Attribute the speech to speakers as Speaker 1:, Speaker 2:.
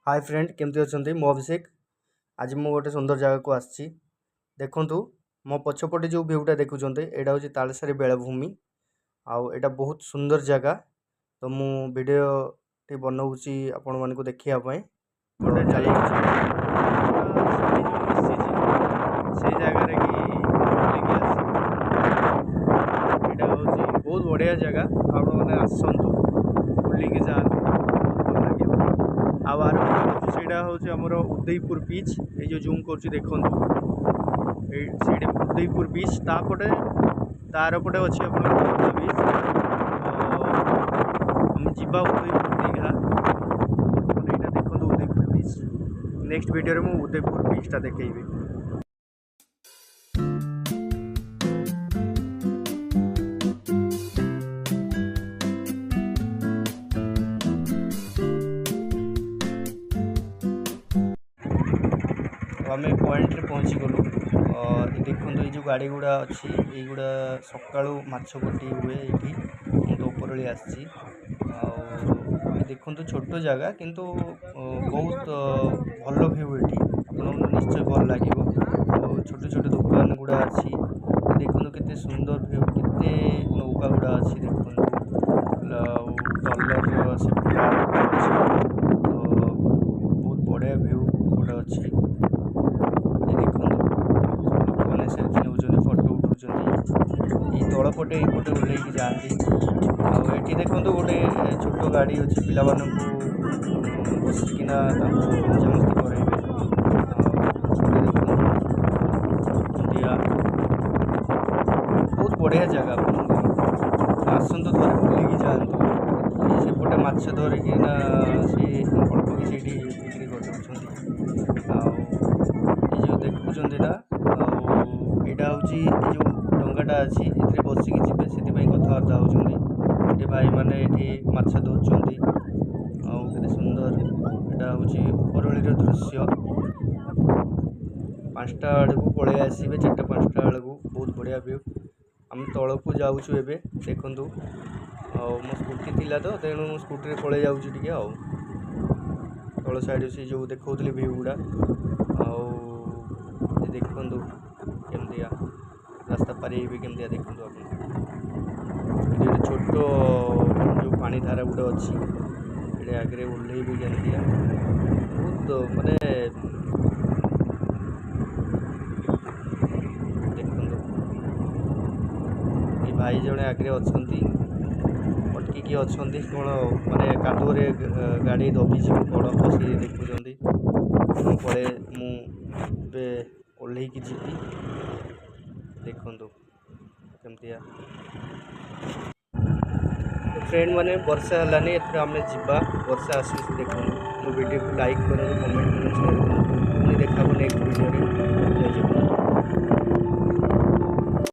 Speaker 1: Hi friend केमती अच्छा मो अभिषेक आज मु गोटे सुंदर जगह को आसी देखु मो पछपटे जो भ्यूटा देखुं यहाँ हूँ तालसारी बेलाभूमि आउटा बहुत सुंदर जगह तो मु वीडियो टी बनाऊँगी आपण मानक देखापी गोटे चलो से जगह यहाँ हूँ बहुत बढ़िया जगह आप आसतु बुलिकी जातु आर सेटा हूँ आमर उदयपुर बीच ये जो जूम कर देखु उदयपुर बीच तापटे तार पटे अच्छे आप बीच आम जा उदयपुर दीघा यहाँ देखो उदयपुर बीच नेक्स्ट वीडियो में उदयपुर बीचटा देखी। आम पॉइंट रे पहुँची गलु देखो ये जो गाड़ी गुड़ा अच्छी युवा सका माछकोटी हुए ये तो उपरली आसी देखो छोट जगह किंतु बहुत भल भ्यू ये निश्चय भल लगे छोट छोट दुकान गुड़ा अच्छी देखो के सुंदर भ्यू के नौका गुड़ा अच्छी देखो डलर से बहुत बढ़िया भ्यू गोटे अच्छी सेल्फी नौ फटो उठाऊँ ये तलपटे ये ओल्ल जाती आठी देखो गोटे छोट गाड़ी अच्छी पिला बसिकिना मजामस्ती करेंगे बहुत बढ़िया जगह आसतु थे बुलिकी जातु सेपटे माछ धरिकीना सी अल्प कि बिक्री कर जो देखुं यहाँ हूँ जो डंगाटा अच्छी ये बसिकी जी से कथबार्ता होती भाई मैंने ये माछ धरुं आते सुंदर यहाँ हूँ उपरली दृश्य 5टा आड़ू पलि आसवे 4टा 5टा बेलू बहुत बढ़िया भ्यू आम तल को जाऊँ एवं देखु मो स्कूटी थिला तो तेणु स्कूटी पलि जाऊँगी तल साइड से जो देखी भ्यू गुड़ा देखु केमती रास्ता पारी केमती देखो आप छोट जो पानी धारा गोटे अच्छी ये आगे ओल्ल भी केमती बहुत माने देखो ये भाई जड़े आगे अच्छा अटकिकी अच्छा कौन माने कादुरे गाड़ी दबी बड़ बस देखुं पड़े मुझे ओल्ल जी देखु केमती फ्रेंड मैंने वर्षा है आम जा वर्षा आसूँ देखो मो वीडियो को लाइक करूँ कमेंट करूँ शेयर करूँ देखा नेक्स्ट वीडियो जय जगन्नाथ।